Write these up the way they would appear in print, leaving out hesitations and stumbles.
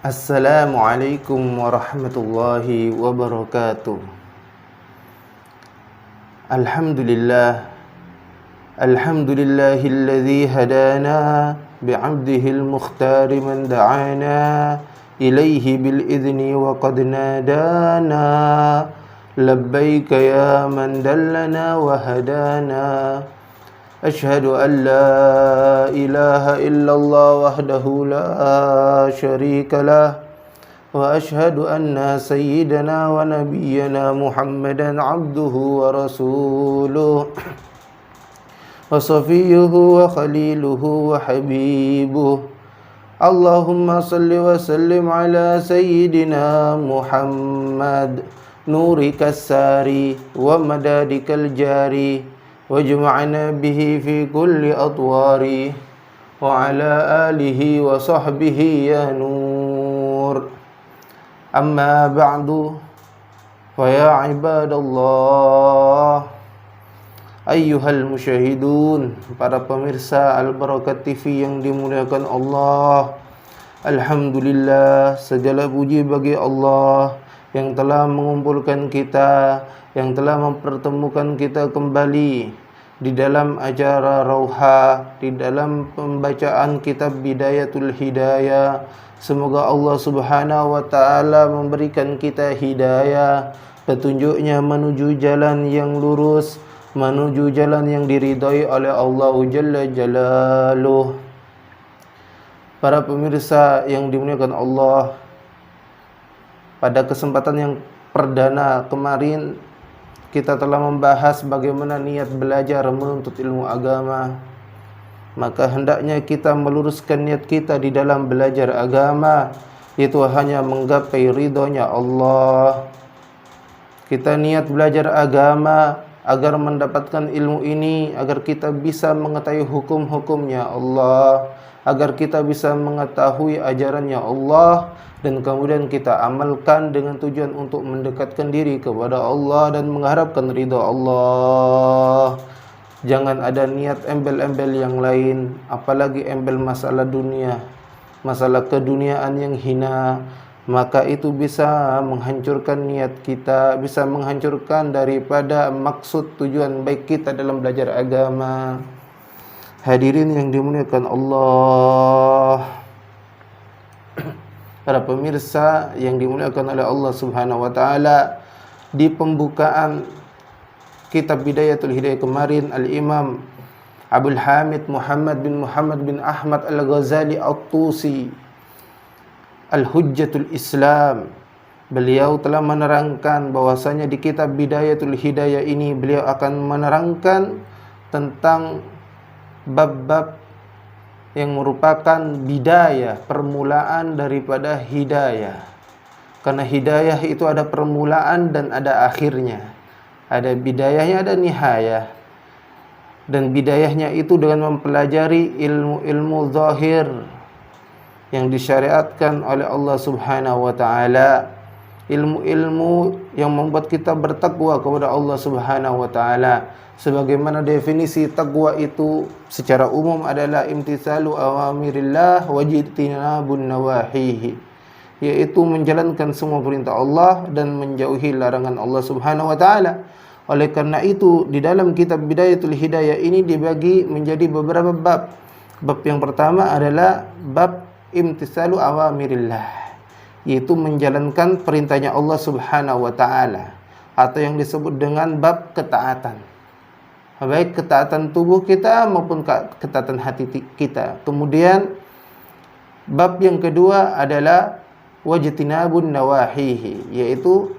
Assalamualaikum warahmatullahi wabarakatuh. Alhamdulillah. Alhamdulillahilladzi hadana bi'abdihil mukhtari man da'ana ilaihi bil idzni wa qad nadana labbaika ya man dallana wa hadana. أشهد أن لا إله إلا الله وحده لا شريك له وأشهد أن سيدنا ونبينا محمدا عبده ورسوله وصفيه وخليله وحبيبه اللهم صل وسلم على سيدنا محمد نورك الساري ومدادك الجاري واجمعنا به في كل أطواري وعلى آله وصحبه يا نور أما بعد فيا عباد الله أيها المشاهدون, para pemirsa Al-Barakat TV yang dimuliakan Allah, alhamdulillah, segala puji bagi Allah yang telah mengumpulkan kita, yang telah mempertemukan kita kembali di dalam acara Rauha, di dalam pembacaan kitab Bidayatul Hidayah. Semoga Allah Subhanahu wa taala memberikan kita hidayah, petunjuknya menuju jalan yang lurus, menuju jalan yang diridhai oleh Allah Jalla Jalaluh. Para pemirsa yang dimuliakan Allah, pada kesempatan yang perdana kemarin kita telah membahas bagaimana niat belajar menuntut ilmu agama. Maka hendaknya kita meluruskan niat kita di dalam belajar agama, itu hanya menggapai ridhonya Allah. Kita niat belajar agama agar mendapatkan ilmu ini, agar kita bisa mengetahui hukum-hukumnya Allah, agar kita bisa mengetahui ajarannya Allah, dan kemudian kita amalkan dengan tujuan untuk mendekatkan diri kepada Allah dan mengharapkan ridha Allah. Jangan ada niat embel-embel yang lain, apalagi embel masalah dunia, masalah keduniaan yang hina. Maka itu bisa menghancurkan niat kita, bisa menghancurkan daripada maksud tujuan baik kita dalam belajar agama. Hadirin yang dimuliakan Allah, para pemirsa yang dimuliakan oleh Allah Subhanahu wa taala, di pembukaan kitab Bidayatul Hidayah kemarin, Al-Imam Abdul Hamid Muhammad bin Ahmad Al-Ghazali At-Tusi, Al-Hujjatul Islam, beliau telah menerangkan bahwasanya di kitab Bidayatul Hidayah ini beliau akan menerangkan tentang bab-bab yang merupakan bidayah, permulaan daripada hidayah. Karena hidayah itu ada permulaan dan ada akhirnya. Ada bidayahnya, ada nihayah. Dan bidayahnya itu dengan mempelajari ilmu-ilmu zahir yang disyariatkan oleh Allah Subhanahu wa taala. Ilmu-ilmu yang membuat kita bertakwa kepada Allah Subhanahu wa taala. Sebagaimana definisi takwa itu secara umum adalah imtitsalu awamirillah wa jtinabun nawahihi, yaitu menjalankan semua perintah Allah dan menjauhi larangan Allah Subhanahu wa taala. Oleh karena itu di dalam kitab Bidayatul Hidayah ini dibagi menjadi beberapa bab. Bab yang pertama adalah bab imtitsalu awamirillah, yaitu menjalankan perintahnya Allah Subhanahu wa taala, atau yang disebut dengan bab ketaatan, baik ketaatan tubuh kita maupun ketaatan hati kita. Kemudian bab yang kedua adalah wajtinabun nawahihi, yaitu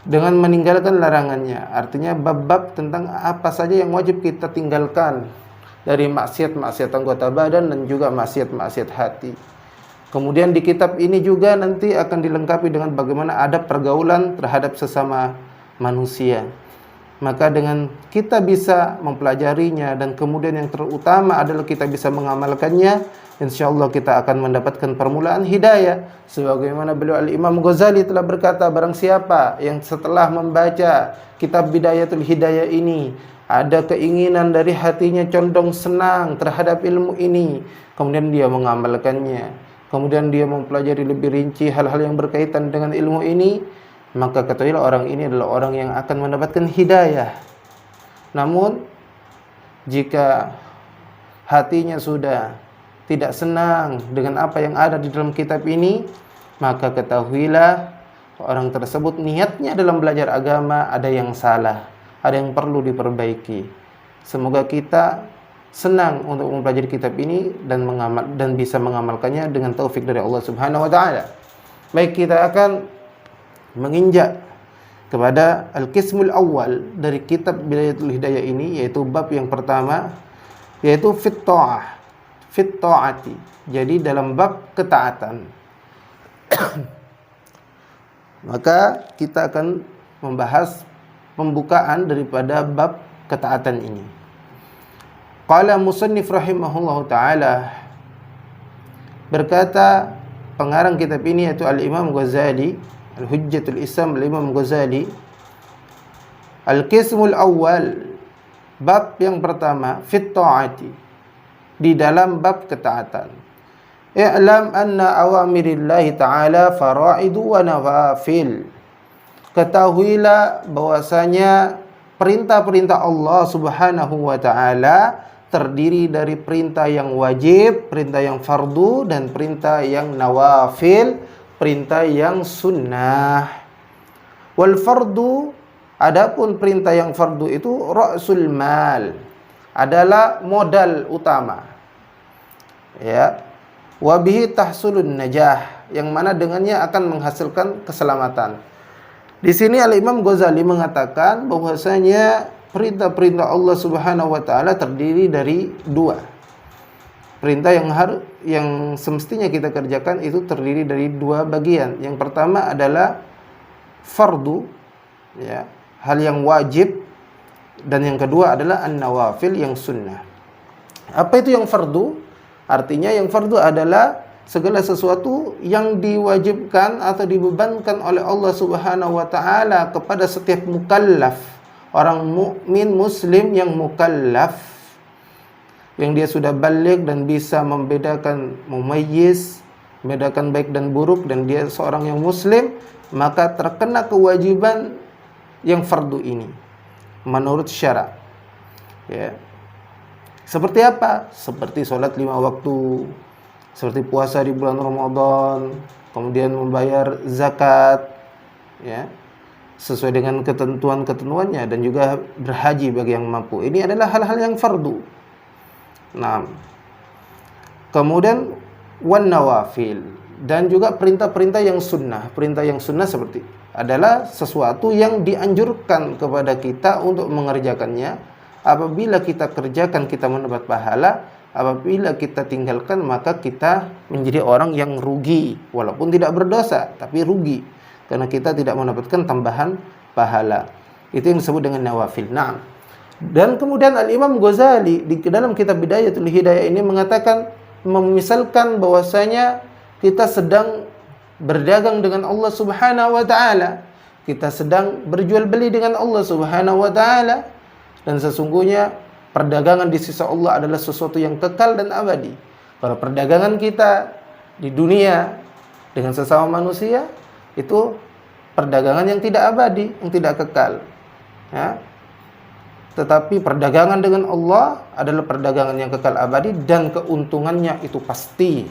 dengan meninggalkan larangannya. Artinya bab-bab tentang apa saja yang wajib kita tinggalkan dari maksiat-maksiat anggota badan dan juga maksiat-maksiat hati. Kemudian di kitab ini juga nanti akan dilengkapi dengan bagaimana adab pergaulan terhadap sesama manusia. Maka dengan kita bisa mempelajarinya dan kemudian yang terutama adalah kita bisa mengamalkannya, insyaallah kita akan mendapatkan permulaan hidayah. Sebagaimana beliau Al-Imam Ghazali telah berkata, barang siapa yang setelah membaca kitab Bidayatul Hidayah ini ada keinginan dari hatinya condong senang terhadap ilmu ini, kemudian dia mengamalkannya, kemudian dia mempelajari lebih rinci hal-hal yang berkaitan dengan ilmu ini, maka ketahuilah orang ini adalah orang yang akan mendapatkan hidayah. Namun jika hatinya sudah tidak senang dengan apa yang ada di dalam kitab ini, maka ketahuilah orang tersebut niatnya dalam belajar agama ada yang salah, ada yang perlu diperbaiki. Semoga kita senang untuk mempelajari kitab ini dan bisa mengamalkannya dengan taufik dari Allah Subhanahu wa taala. Baik, kita akan menginjak kepada al-qismul awal dari kitab Bidayatul Hidayah ini, yaitu bab yang pertama, yaitu fit ta'ati. Jadi dalam bab ketaatan. Maka kita akan membahas pembukaan daripada bab ketaatan ini. Qala musannif rahimahullahu ta'ala, berkata pengarang kitab ini yaitu Al-Imam Ghazali, Al-Hujjatul Islam Al-Imam Ghazali, Al-Qismul Awwal, bab yang pertama, fit ta'ati, di dalam bab ketaatan. I'lam anna awamirillahi ta'ala fara'idu wa nawafil. Ketahuilah bahwasanya perintah-perintah Allah Subhanahu wa taala terdiri dari perintah yang wajib, perintah yang fardu, dan perintah yang nawafil, perintah yang sunnah. Wal fardu, adapun perintah yang fardu itu ra'sul mal, adalah modal utama. Ya. Wa bihi tahsulun najah, yang mana dengannya akan menghasilkan keselamatan. Di sini Al-Imam Ghazali mengatakan bahwasanya perintah-perintah Allah Subhanahu wa taala terdiri dari dua. Perintah yang semestinya kita kerjakan itu terdiri dari dua bagian. Yang pertama adalah fardu, ya, hal yang wajib, dan yang kedua adalah an-nawafil, yang sunnah. Apa itu yang fardu? Artinya yang fardu adalah segala sesuatu yang diwajibkan atau dibebankan oleh Allah Subhanahu wa taala kepada setiap mukallaf, orang mukmin muslim yang mukallaf, yang dia sudah baligh dan bisa membedakan, mumayyiz, membedakan baik dan buruk, dan dia seorang yang muslim, maka terkena kewajiban yang fardu ini menurut syara. Ya. Seperti apa? Seperti sholat 5 waktu, seperti puasa di bulan Ramadan, kemudian membayar zakat, ya, sesuai dengan ketentuan-ketentuannya, dan juga berhaji bagi yang mampu. Ini adalah hal-hal yang fardu. Nah, kemudian wan nawafil, dan juga perintah-perintah yang sunnah. Perintah yang sunnah seperti adalah sesuatu yang dianjurkan kepada kita untuk mengerjakannya. Apabila kita kerjakan, kita mendapat pahala. Apabila kita tinggalkan, maka kita menjadi orang yang rugi, walaupun tidak berdosa, tapi rugi karena kita tidak mendapatkan tambahan pahala. Itu yang disebut dengan nawafil. Nah, dan kemudian Al-Imam Ghazali di dalam kitab Bidayatul Hidayah ini mengatakan, memisalkan bahwasanya kita sedang berdagang dengan Allah Subhanahu wa taala. Kita sedang berjual beli dengan Allah Subhanahu wa taala. Dan sesungguhnya perdagangan di sisi Allah adalah sesuatu yang kekal dan abadi. Kalau perdagangan kita di dunia dengan sesama manusia, itu perdagangan yang tidak abadi, yang tidak kekal. Ya. Tetapi perdagangan dengan Allah adalah perdagangan yang kekal abadi, dan keuntungannya itu pasti.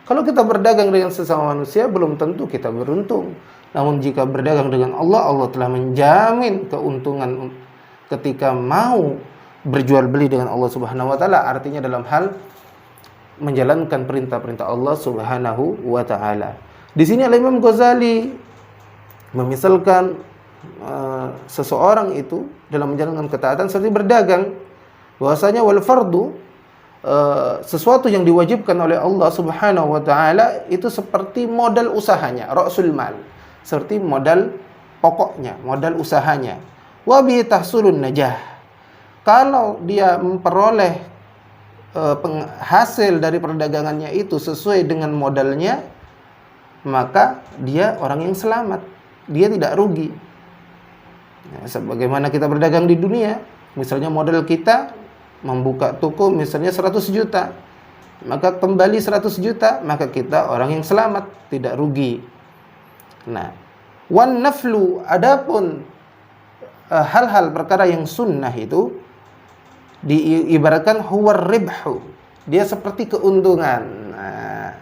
Kalau kita berdagang dengan sesama manusia, belum tentu kita beruntung. Namun jika berdagang dengan Allah, Allah telah menjamin keuntungan ketika mau berjual beli dengan Allah Subhanahu wa taala, artinya dalam hal menjalankan perintah-perintah Allah Subhanahu wa taala. Di sini Al-Imam Ghazali memisalkan seseorang itu dalam menjalankan ketaatan seperti berdagang, bahwasanya wal fardu, sesuatu yang diwajibkan oleh Allah Subhanahu wa taala itu seperti modal usahanya, ra'sul mal, seperti modal pokoknya, modal usahanya. Wa bi tahsulun najah. Kalau dia memperoleh hasil dari perdagangannya itu sesuai dengan modalnya, maka dia orang yang selamat. Dia tidak rugi. Ya, sebagaimana kita berdagang di dunia, misalnya modal kita membuka toko misalnya 100 juta. maka kembali 100 juta, maka kita orang yang selamat, tidak rugi. Nah, wan naflu, adapun hal-hal perkara yang sunnah itu diibaratkan huwar ribhu, dia seperti keuntungan. Nah,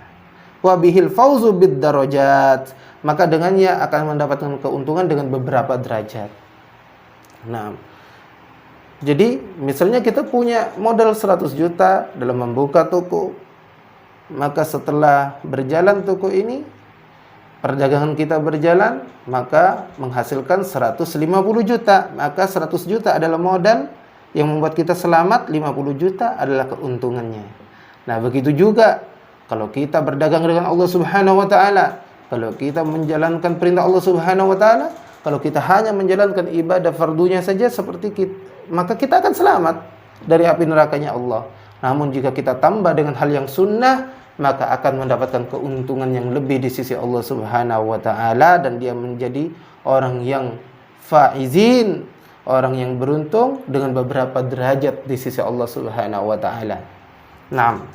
wa bihil fauzu bid darajat, maka dengannya akan mendapatkan keuntungan dengan beberapa derajat. Nah, jadi misalnya kita punya modal 100 juta dalam membuka toko, maka setelah berjalan toko ini, perdagangan kita berjalan, maka menghasilkan 150 juta. Maka 100 juta adalah modal yang membuat kita selamat, 50 juta adalah keuntungannya. Nah, begitu juga kalau kita berdagang dengan Allah Subhanahu wa taala, kalau kita menjalankan perintah Allah Subhanahu wa taala, kalau kita hanya menjalankan ibadah fardunya saja seperti kita, maka kita akan selamat dari api nerakanya Allah. Namun jika kita tambah dengan hal yang sunnah, maka akan mendapatkan keuntungan yang lebih di sisi Allah Subhanahu wa taala, dan dia menjadi orang yang faizin, orang yang beruntung dengan beberapa derajat di sisi Allah Subhanahu wa taala. Naam.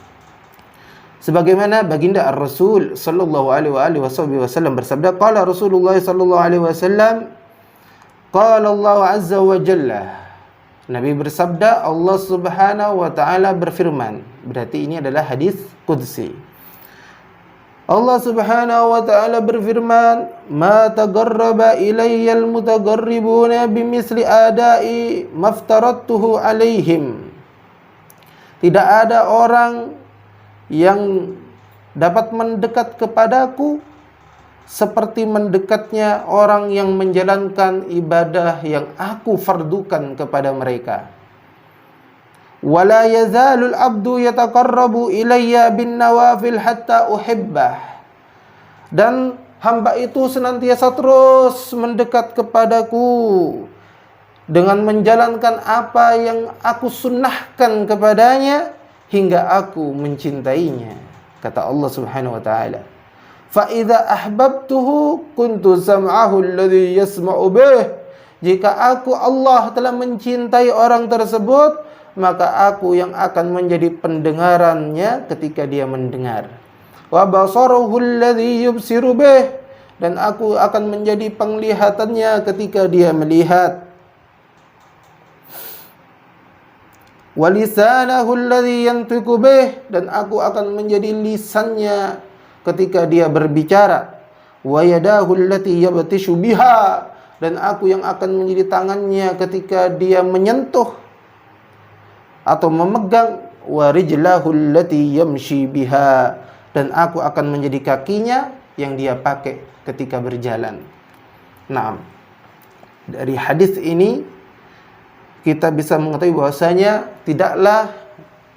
Sebagaimana baginda Ar-Rasul sallallahu alaihi wasallam bersabda, qala Rasulullah sallallahu alaihi wasallam, qala Allah azza wa jalla. Nabi bersabda, Allah Subhanahu wa taala berfirman. Berarti ini adalah hadis qudsi. Allah Subhanahu wa taala berfirman, "Ma taqarraba ilayyal mutaqarribuna bimisli ada'i maftaradtuhu alaihim." Tidak ada orang yang dapat mendekat kepadaku seperti mendekatnya orang yang menjalankan ibadah yang aku fardukan kepada mereka. Wala yazalul abdu yataqarrabu ilayya bin nawafil hatta uhibbah. Dan hamba itu senantiasa terus mendekat kepadaku dengan menjalankan apa yang aku sunnahkan kepadanya hingga aku mencintainya, kata Allah Subhanahu wa taala. Fa idza ahbabtuhu kuntu sam'ahu alladhi yasma'u bih. Jika aku Allah telah mencintai orang tersebut, maka aku yang akan menjadi pendengarannya ketika dia mendengar. Wa basarahu alladhi yubsiru bih. Dan aku akan menjadi penglihatannya ketika dia melihat. Wa lisanahu alladhi yantiqu bih. Dan aku akan menjadi lisannya ketika dia berbicara. Wa yadahu allati yabtishu biha. Dan aku yang akan menjadi tangannya ketika dia menyentuh atau memegang. Wa rijlahu allati yamshi biha. Dan aku akan menjadi kakinya yang dia pakai ketika berjalan. Nah, dari hadis ini kita bisa mengetahui bahwasanya tidaklah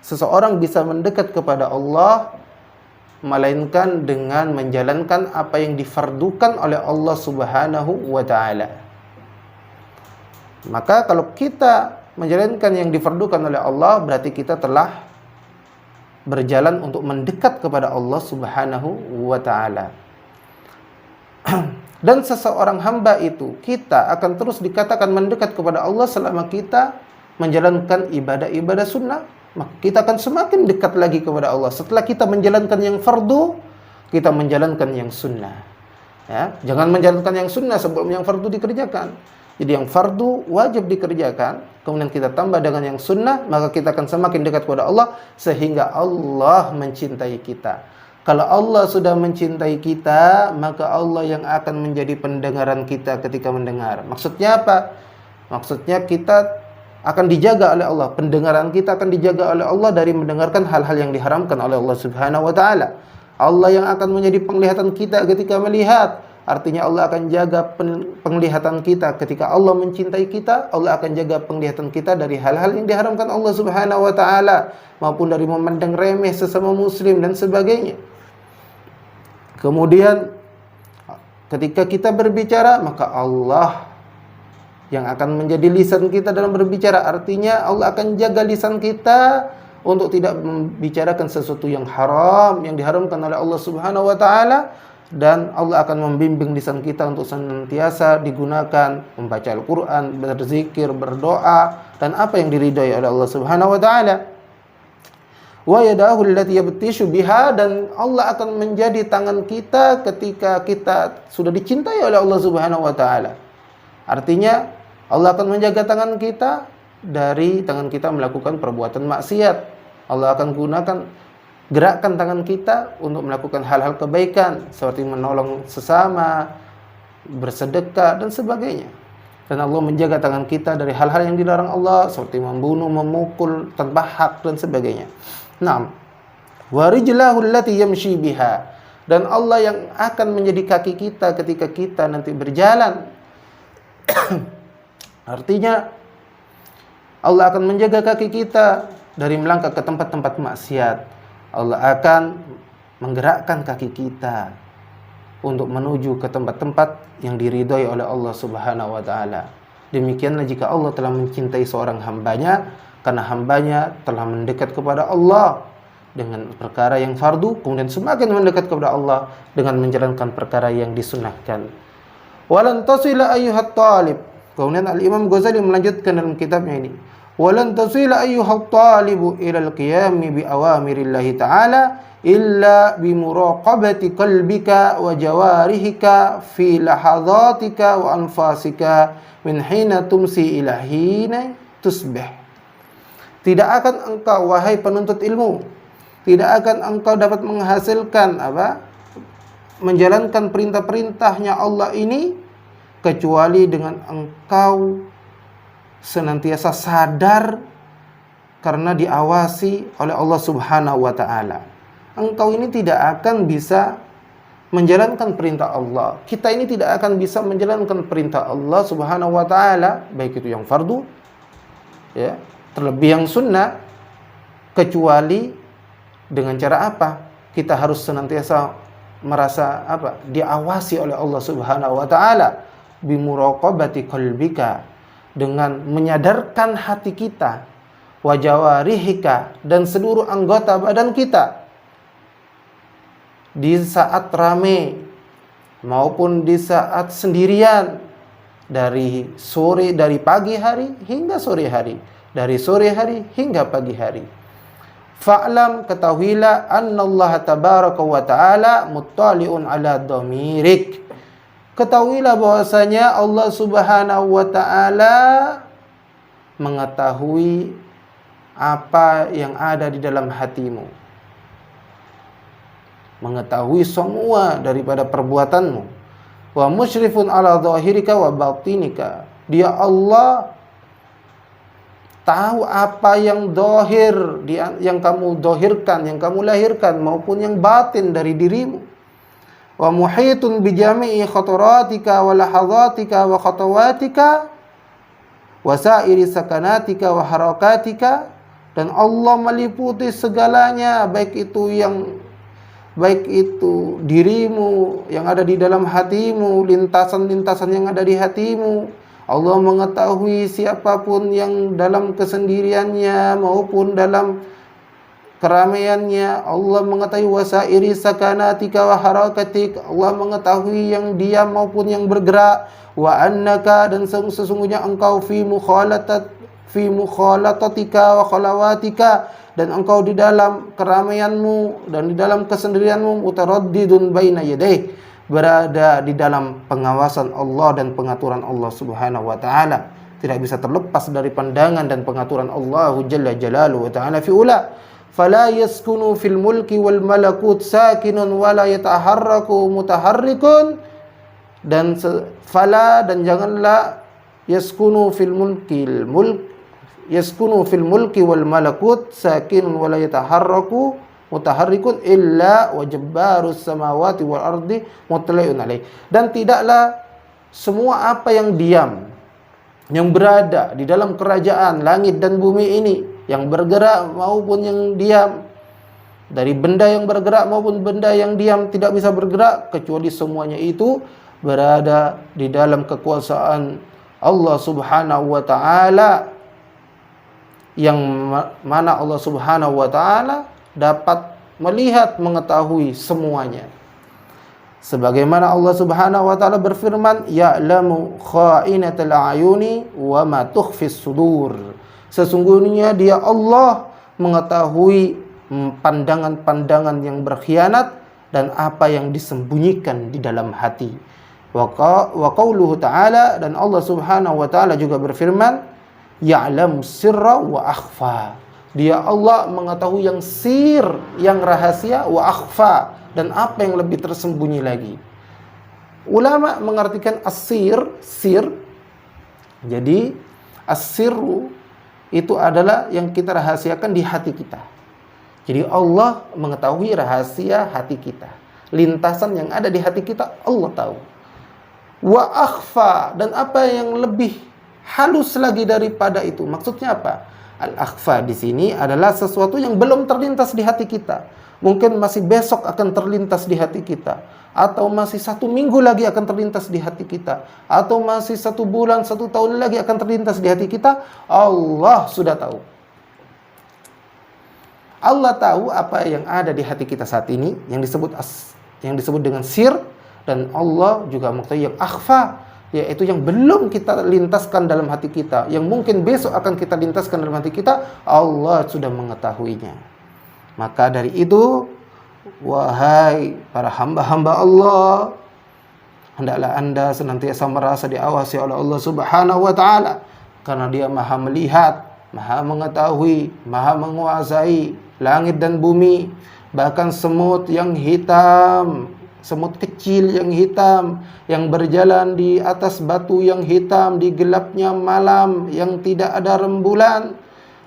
seseorang bisa mendekat kepada Allah melainkan dengan menjalankan apa yang difardukan oleh Allah Subhanahu wa taala. Maka kalau kita menjalankan yang difardukan oleh Allah, berarti kita telah berjalan untuk mendekat kepada Allah Subhanahu wa taala. Dan seseorang hamba itu, kita akan terus dikatakan mendekat kepada Allah selama kita menjalankan ibadah-ibadah sunnah. Maka kita akan semakin dekat lagi kepada Allah. Setelah kita menjalankan yang fardu, kita menjalankan yang sunnah. Ya, jangan menjalankan yang sunnah sebelum yang fardu dikerjakan. Jadi yang fardu wajib dikerjakan, kemudian kita tambah dengan yang sunnah, maka kita akan semakin dekat kepada Allah sehingga Allah mencintai kita. Kalau Allah sudah mencintai kita, maka Allah yang akan menjadi pendengaran kita ketika mendengar. Maksudnya apa? Maksudnya kita akan dijaga oleh Allah. Pendengaran kita akan dijaga oleh Allah dari mendengarkan hal-hal yang diharamkan oleh Allah Subhanahu wa taala. Allah yang akan menjadi penglihatan kita ketika melihat. Artinya Allah akan jaga penglihatan kita ketika Allah mencintai kita. Allah akan jaga penglihatan kita dari hal-hal yang diharamkan Allah Subhanahu wa taala, maupun dari memandang remeh sesama muslim dan sebagainya. Kemudian ketika kita berbicara, maka Allah yang akan menjadi lisan kita dalam berbicara. Artinya Allah akan jaga lisan kita untuk tidak membicarakan sesuatu yang haram, yang diharamkan oleh Allah Subhanahu wa taala, dan Allah akan membimbing lisan kita untuk senantiasa digunakan membaca Al-Qur'an, berzikir, berdoa, dan apa yang diridhai oleh Allah Subhanahu wa taala. wa yadahu allati yabtishu biha, dan Allah akan menjadi tangan kita ketika kita sudah dicintai oleh Allah Subhanahu wa taala. Artinya Allah akan menjaga tangan kita dari tangan kita melakukan perbuatan maksiat. Allah akan gunakan gerakkan tangan kita untuk melakukan hal-hal kebaikan seperti menolong sesama, bersedekah dan sebagainya. Dan Allah menjaga tangan kita dari hal-hal yang dilarang Allah seperti membunuh, memukul tanpa hak dan sebagainya. Naam. Wa rijlahu allati yamshi biha, dan Allah yang akan menjadi kaki kita ketika kita nanti berjalan. Artinya Allah akan menjaga kaki kita dari melangkah ke tempat-tempat maksiat. Allah akan menggerakkan kaki kita untuk menuju ke tempat-tempat yang diridhai oleh Allah Subhanahu wa taala. Demikianlah jika Allah telah mencintai seorang hambanya, karena hambanya telah mendekat kepada Allah dengan perkara yang fardu, kemudian semakin mendekat kepada Allah dengan menjalankan perkara yang disunnahkan. Walan tasila ayyuhat talib. Kemudian Al-Imam Ghazali melanjutkan dalam kitabnya ini, walan tasila ayyuhat talibu ila al-qiyami bi awamirillahi ta'ala illa bi muraqabati qalbika wa jawarihika fi lahadhatika wa anfasika min hina tumsi ila hina tusbih. Tidak akan engkau, wahai penuntut ilmu, tidak akan engkau dapat menghasilkan menjalankan perintah-perintahnya Allah ini kecuali dengan engkau senantiasa sadar karena diawasi oleh Allah Subhanahu wa taala. Engkau ini tidak akan bisa menjalankan perintah Allah. Kita ini tidak akan bisa menjalankan perintah Allah Subhanahu wa taala, baik itu yang fardu, ya, terlebih yang sunnah, kecuali dengan cara apa? Kita harus senantiasa merasa diawasi oleh Allah Subhanahu wa taala, bimuraqabati qalbika, dengan menyadarkan hati kita, wa jawarihika, dan seluruh anggota badan kita, di saat ramai maupun di saat sendirian, dari pagi hari hingga sore hari, dari sore hari hingga pagi hari. Fa'lam, ketahuilah, annallaha tabaraka wa ta'ala muttali'un ala dhamirik. Ketahuilah bahwasanya Allah Subhanahu wa taala mengetahui apa yang ada di dalam hatimu, mengetahui semua daripada perbuatanmu. Wa musyrifun ala dhahirika wa batinika. Dia Allah tahu apa yang zahir, yang kamu zahirkan, yang kamu lahirkan, maupun yang batin dari dirimu. Wa muhitun bi jami'i khataratika wa lahadhatika wa khatawatika wa sa'iri sakanatika wa harakatika, dan Allah meliputi segalanya, baik itu dirimu yang ada di dalam hatimu, lintasan-lintasan yang ada di hatimu. Allah mengetahui siapapun yang dalam kesendiriannya maupun dalam keramaiannya. Allah mengetahui wasairi sakanatika wa harakatik. Allah mengetahui yang diam maupun yang bergerak. Wa annaka, dan sesungguhnya engkau fi mukhalatatika wa khalawatika, dan engkau di dalam keramaianmu dan di dalam kesendirianmu, mutaraddidun baina yadayh, berada di dalam pengawasan Allah dan pengaturan Allah Subhanahu wa taala, tidak bisa terlepas dari pandangan dan pengaturan Allah Jalla Jalaluhu wa ta'ala fi ula. Fala yaskunu fil mulki wal malakut sakinun wala yataharraku mutaharrikun, dan janganlah yaskunu fil mulki wal malakut sakinun wala yataharraku mutaharrikun illa wajabbarus samawati wal ardi mutlai'un alaih. Dan tidaklah semua apa yang diam, yang berada di dalam kerajaan langit dan bumi ini, yang bergerak maupun yang diam, dari benda yang bergerak maupun benda yang diam tidak bisa bergerak, kecuali semuanya itu berada di dalam kekuasaan Allah Subhanahu wa ta'ala, yang mana Allah Subhanahu wa ta'ala dapat melihat, mengetahui semuanya. Sebagaimana Allah Subhanahu wa ta'ala berfirman, ya'lamu kha'inatal a'yuni wa ma tukhfis sudur. Sesungguhnya dia Allah mengetahui pandangan-pandangan yang berkhianat, dan apa yang disembunyikan di dalam hati. Wa qauluhu ta'ala, dan Allah Subhanahu wa taala juga berfirman, ya'lam sirra wa akhfa. Dia Allah mengetahui yang sir, yang rahasia, wa akhfa, dan apa yang lebih tersembunyi lagi. Ulama mengartikan as-sir, sir. Jadi as-sirru itu adalah yang kita rahasiakan di hati kita. Jadi Allah mengetahui rahasia hati kita. Lintasan yang ada di hati kita Allah tahu. Wa akhfa, dan apa yang lebih halus lagi daripada itu. Maksudnya apa? Al-akhfa di sini adalah sesuatu yang belum terlintas di hati kita. Mungkin masih besok akan terlintas di hati kita, atau masih 1 minggu lagi akan terlintas di hati kita, atau masih 1 bulan, 1 tahun lagi akan terlintas di hati kita. Allah sudah tahu. Allah tahu apa yang ada di hati kita saat ini, yang disebut dengan sir, dan Allah juga mengetahui yang akhfa, yaitu yang belum kita lintaskan dalam hati kita, yang mungkin besok akan kita lintaskan dalam hati kita. Allah sudah mengetahuinya. Maka dari itu, wahai para hamba-hamba Allah, hendaklah Anda senantiasa merasa diawasi oleh Allah Subhanahu wa taala, karena Dia Maha melihat, Maha mengetahui, Maha menguasai langit dan bumi, bahkan semut yang hitam, semut kecil yang hitam, yang berjalan di atas batu yang hitam di gelapnya malam yang tidak ada rembulan.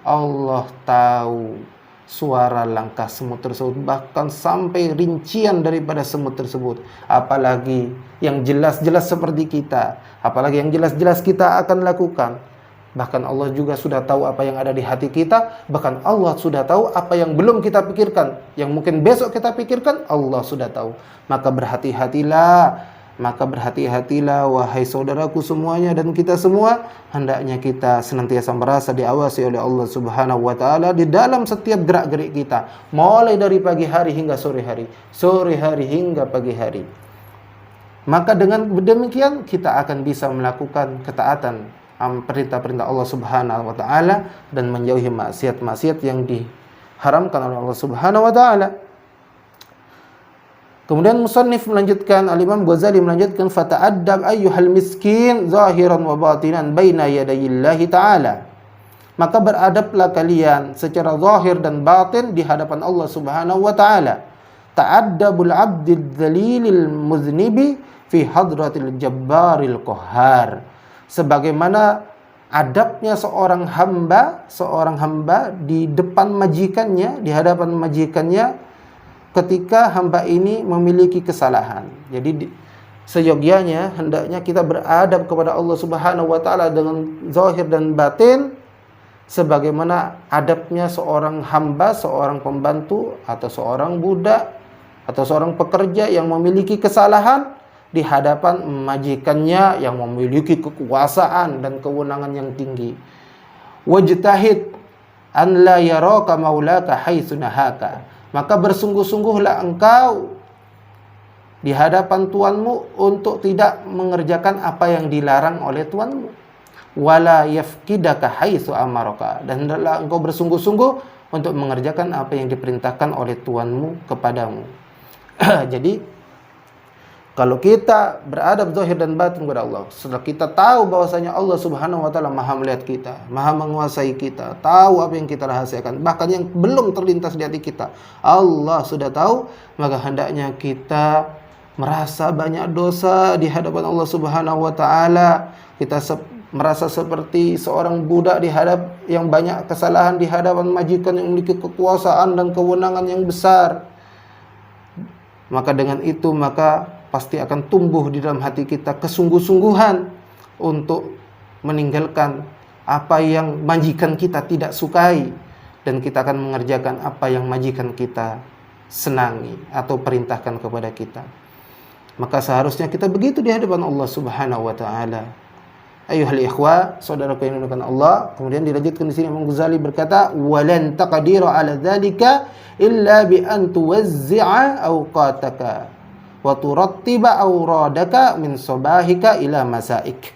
Allah tahu suara langkah semut tersebut, bahkan sampai rincian daripada semut tersebut. Apalagi yang jelas-jelas seperti kita, apalagi yang jelas-jelas kita akan lakukan. Bahkan Allah juga sudah tahu apa yang ada di hati kita. Bahkan Allah sudah tahu apa yang belum kita pikirkan, yang mungkin besok kita pikirkan, Allah sudah tahu. Maka berhati-hatilah wahai saudaraku semuanya, dan kita semua, hendaknya kita senantiasa merasa diawasi oleh Allah Subhanahu wa taala di dalam setiap gerak-gerik kita, mulai dari pagi hari hingga sore hari, sore hari hingga pagi hari. Maka dengan demikian kita akan bisa melakukan ketaatan perintah-perintah Allah Subhanahu wa taala dan menjauhi maksiat-maksiat yang diharamkan oleh Allah Subhanahu wa taala. Kemudian musannif melanjutkan, Al-Imam Ghazali melanjutkan, fata'addab ayyuhal miskin zahiran wa batinan baina yadayillahi ta'ala. Maka beradablah kalian secara zahir dan batin di hadapan Allah Subhanahu wa taala. Ta'addabul 'abdil dzalilil muznibi fi hadratil jabbaril qahhar. Sebagaimana adabnya seorang hamba di depan majikannya, di hadapan majikannya, ketika hamba ini memiliki kesalahan. Jadi seyogyanya hendaknya kita beradab kepada Allah Subhanahu wa taala dengan zahir dan batin, sebagaimana adabnya seorang hamba, seorang pembantu, atau seorang budak, atau seorang pekerja yang memiliki kesalahan di hadapan majikannya yang memiliki kekuasaan dan kewenangan yang tinggi. Wajtahid an la yaraka maulaka haitsu nahaka. Maka bersungguh-sungguhlah engkau di hadapan tuanmu untuk tidak mengerjakan apa yang dilarang oleh tuanmu. Wala yafkidaka haitsu amaraka. Dan hendaklah engkau bersungguh-sungguh untuk mengerjakan apa yang diperintahkan oleh tuanmu kepadamu. Jadi kalau kita beradab zahir dan batin kepada Allah, setelah kita tahu bahwasanya Allah Subhanahu wa taala Maha melihat kita, Maha menguasai kita, tahu apa yang kita rahasiakan, bahkan yang belum terlintas di hati kita, Allah sudah tahu, maka hendaknya kita merasa banyak dosa di hadapan Allah Subhanahu wa taala. Kita merasa seperti seorang budak yang banyak kesalahan di hadapan majikan yang memiliki kekuasaan dan kewenangan yang besar. Maka dengan itu pasti akan tumbuh di dalam hati kita kesungguh-sungguhan untuk meninggalkan apa yang majikan kita tidak sukai, dan kita akan mengerjakan apa yang majikan kita senangi atau perintahkan kepada kita. Maka seharusnya kita begitu di hadapan Allah Subhanahu wa taala. Ayuhal ikhwa, saudaraku yang dimuliakan Allah. Kemudian dilanjutkan di sini Imam Ghazali berkata, walan taqdiru ala dzalika illa bi an tuwazzi'a awqataka wa turattiba awradaka min sabahika ila masaik.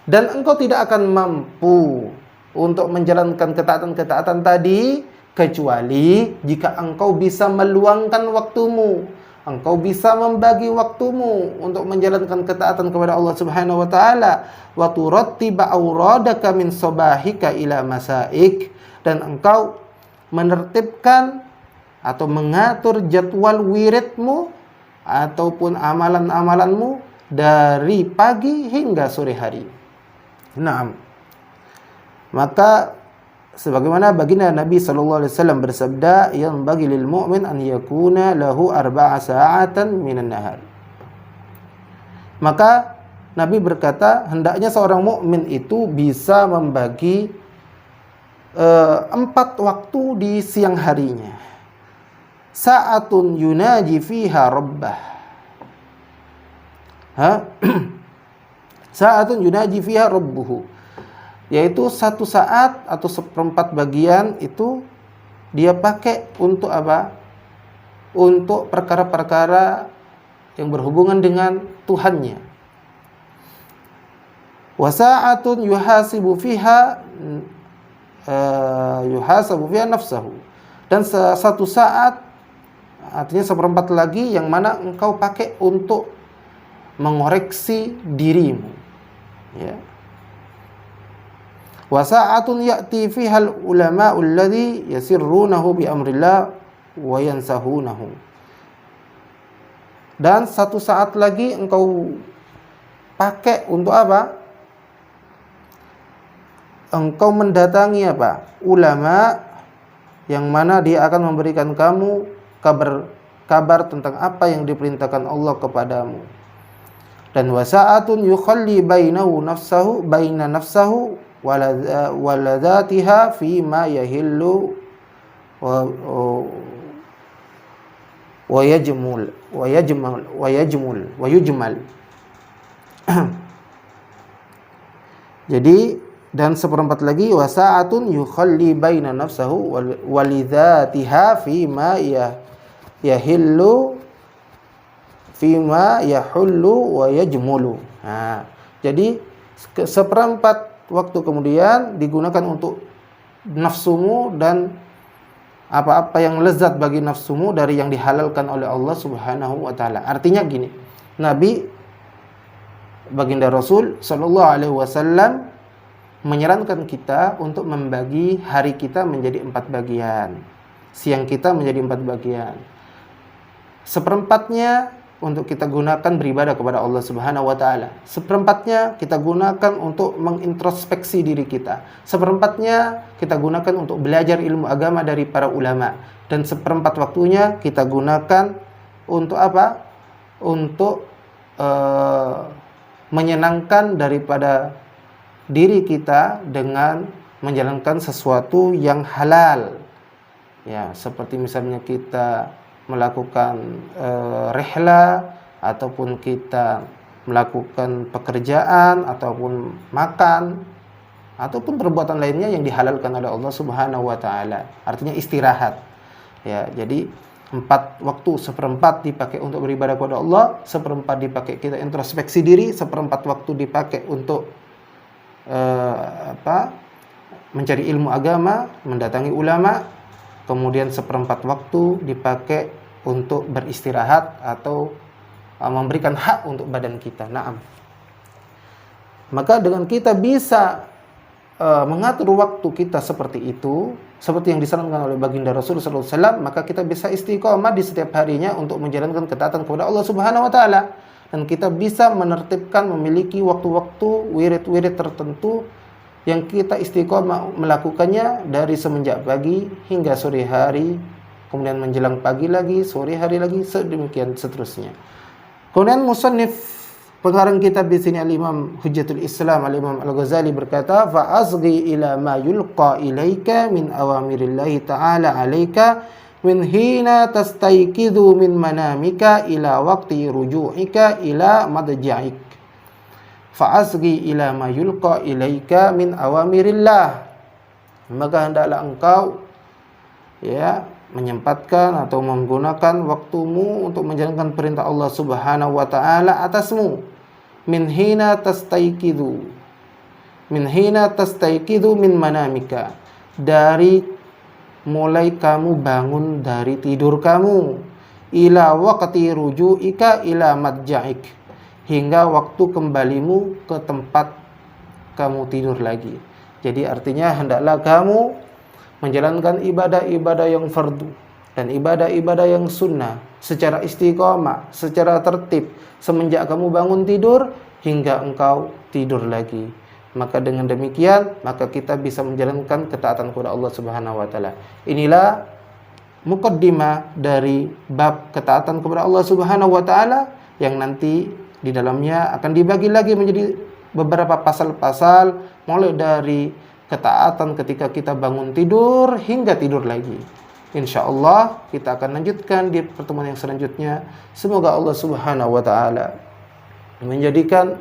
Dan engkau tidak akan mampu untuk menjalankan ketaatan-ketaatan tadi kecuali jika engkau bisa meluangkan waktumu, engkau bisa membagi waktumu untuk menjalankan ketaatan kepada Allah Subhanahu wa taala, wa turattiba auradaka min sabahika ila masaik, dan engkau menertibkan atau mengatur jadwal wiridmu ataupun amalan-amalanmu dari pagi hingga sore hari. Naam. Maka sebagaimana baginda Nabi sallallahu alaihi wasallam bersabda, yang bagi lil mu'min an yakuna lahu arba'a sa'atan minan nahar. Maka Nabi berkata, hendaknya seorang mukmin itu bisa membagi 4 waktu di siang harinya. Sa'atun yunaji fiha rabbah. Sa'atun yunaji fiha rabbuhu. Yaitu 1 saat atau 1/4 bagian itu dia pakai untuk apa? Untuk perkara-perkara yang berhubungan dengan Tuhannya. Wa sa'atun yuhasibu fiha nafsahu. Dan 1 saat, artinya 1/4 lagi, yang mana engkau pakai untuk mengoreksi dirimu. Ya. Wa sa'atun ya'ti fiha al-ulama'u alladhi yasirrunahu bi amrillah wa yansahunahu. Dan 1 saat lagi engkau pakai untuk apa? Engkau mendatangi apa? Ulama, yang mana dia akan memberikan kamu kabar tentang apa yang diperintahkan Allah kepadamu. Dan wasa'atun yukhalli baina nafsahu waladatiha fi ma yahillu wa yujmal. Jadi, dan 1/4 lagi, wasa'atun yukhalli baina nafsahu walidatiha fi ma yahillu fima yahullu wa yajmulu. Nah, jadi 1/4 waktu kemudian digunakan untuk nafsumu dan apa-apa yang lezat bagi nafsumu dari yang dihalalkan oleh Allah Subhanahu wa taala. Artinya gini, Nabi baginda Rasul sallallahu alaihi wasallam menyarankan kita untuk membagi hari kita menjadi 4 bagian. Siang kita menjadi 4 bagian. 1/4-nya untuk kita gunakan beribadah kepada Allah Subhanahu wa taala. 1/4-nya kita gunakan untuk mengintrospeksi diri kita. 1/4-nya kita gunakan untuk belajar ilmu agama dari para ulama. Dan 1/4 waktunya kita gunakan untuk apa? Untuk menyenangkan daripada diri kita dengan menjalankan sesuatu yang halal. Ya, seperti misalnya kita melakukan rihla, ataupun kita melakukan pekerjaan, ataupun makan, ataupun perbuatan lainnya yang dihalalkan oleh Allah Subhanahu wa taala. Artinya istirahat. Ya, jadi 4 waktu, 1/4 dipakai untuk beribadah kepada Allah, 1/4 dipakai kita introspeksi diri, 1/4 waktu dipakai untuk mencari ilmu agama, mendatangi ulama. Kemudian 1/4 waktu dipakai untuk beristirahat atau memberikan hak untuk badan kita. Naam. Maka dengan kita bisa mengatur waktu kita seperti itu, seperti yang disarankan oleh baginda Rasulullah SAW, maka kita bisa istiqomah di setiap harinya untuk menjalankan ketaatan kepada Allah Subhanahu wa taala. Dan kita bisa menertibkan, memiliki waktu-waktu wirid-wirid tertentu yang kita istiqomah melakukannya dari semenjak pagi hingga sore hari, kemudian menjelang pagi lagi, sore hari lagi, sedemikian seterusnya. Kemudian musannif pengarang kitab di sini Al-Imam Hujjatul Islam Al-Imam Al-Ghazali berkata, fa azghi ila ma yulqa ilaika min awamirillahi ta'ala 'alaika min hina tastayqidhu min manamika ila waqti ruju'ika ila madja'ik. Fa'asgi ila ma yulqa ilaika min awamirillah. Maka hendaklah engkau menyempatkan atau menggunakan waktumu untuk menjalankan perintah Allah Subhanahu wa taala atasmu. Min hina tastayqidhu min manamika, dari mulai kamu bangun dari tidur kamu, ila waqti ruju'ika ila madja'ik, hingga waktu kembalimu ke tempat kamu tidur lagi. Jadi artinya hendaklah kamu menjalankan ibadah-ibadah yang fardu dan ibadah-ibadah yang sunnah secara istiqamah, secara tertib semenjak kamu bangun tidur hingga engkau tidur lagi. Maka dengan demikian, maka kita bisa menjalankan ketaatan kepada Allah Subhanahu wa taala. Inilah muqaddimah dari bab ketaatan kepada Allah Subhanahu wa taala yang nanti di dalamnya akan dibagi lagi menjadi beberapa pasal-pasal, mulai dari ketaatan ketika kita bangun tidur hingga tidur lagi. Insya Allah kita akan lanjutkan di pertemuan yang selanjutnya. Semoga Allah Subhanahu wa taala menjadikan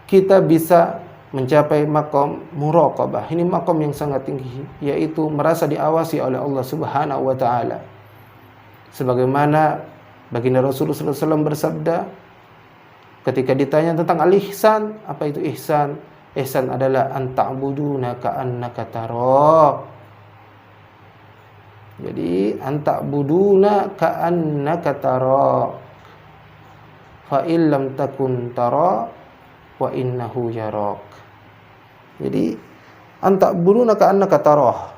kita bisa mencapai makom muraqabah. Ini makom yang sangat tinggi, yaitu merasa diawasi oleh Allah Subhanahu wa taala. Sebagaimana baginda Rasulullah SAW bersabda ketika ditanya tentang al-ihsan, apa itu ihsan? Ihsan adalah an ta'buduna ka'annaka tara. Jadi an ta'buduna ka'annaka tara. Fa illam takun tara wa innahu yarak. Jadi antak buruna ka'annaka tarah.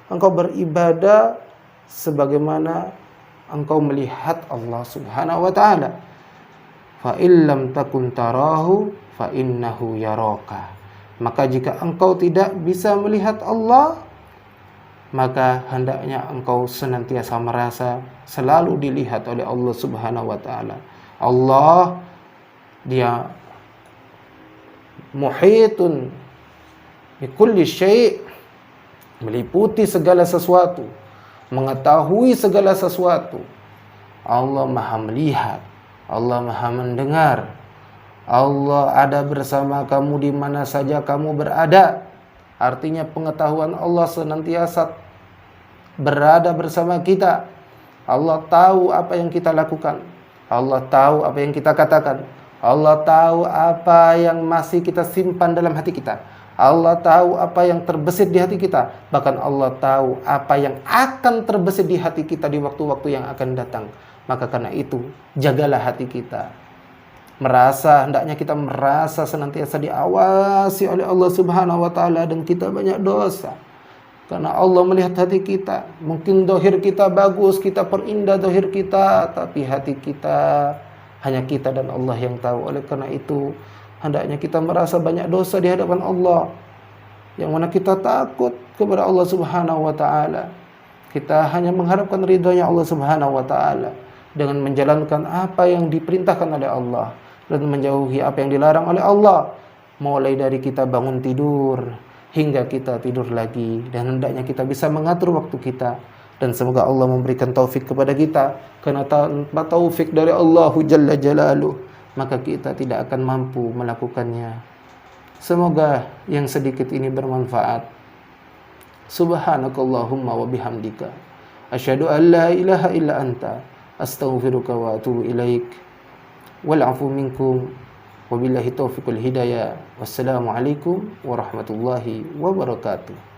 Engkau beribadah sebagaimana engkau melihat Allah Subhanahu wa taala. Fa illam takun tarahu fa innahu yaraka. Maka jika engkau tidak bisa melihat Allah, maka hendaknya engkau senantiasa merasa selalu dilihat oleh Allah Subhanahu wa taala. Allah dia muhitun bikulli syai', meliputi segala sesuatu, mengetahui segala sesuatu. Allah Maha melihat, Allah Maha mendengar. Allah ada bersama kamu di mana saja kamu berada. Artinya pengetahuan Allah senantiasa berada bersama kita. Allah tahu apa yang kita lakukan. Allah tahu apa yang kita katakan. Allah tahu apa yang masih kita simpan dalam hati kita. Allah tahu apa yang terbesit di hati kita. Bahkan Allah tahu apa yang akan terbesit di hati kita di waktu-waktu yang akan datang. Maka karena itu, jagalah hati kita. Hendaknya kita merasa senantiasa diawasi oleh Allah Subhanahu wa taala, dan kita banyak dosa. Karena Allah melihat hati kita. Mungkin dohir kita bagus, kita perindah dohir kita, tapi hati kita hanya kita dan Allah yang tahu. Oleh karena itu, hendaknya kita merasa banyak dosa di hadapan Allah, yang mana kita takut kepada Allah Subhanahu wa taala. Kita hanya mengharapkan ridhonya Allah Subhanahu wa taala dengan menjalankan apa yang diperintahkan oleh Allah dan menjauhi apa yang dilarang oleh Allah, mulai dari kita bangun tidur hingga kita tidur lagi. Dan hendaknya kita bisa mengatur waktu kita. Dan semoga Allah memberikan taufik kepada kita. Karena tanpa taufik dari Allah Jalla Jalaluh, maka kita tidak akan mampu melakukannya. Semoga yang sedikit ini bermanfaat. Subhanakallahumma wa bihamdika, asyhadu an la ilaha illa anta, astaghfiruka wa atubu ilaik. Wal afu minkum. Wabillahi taufiq wal hidayah. Wassalamualaikum warahmatullahi wabarakatuh.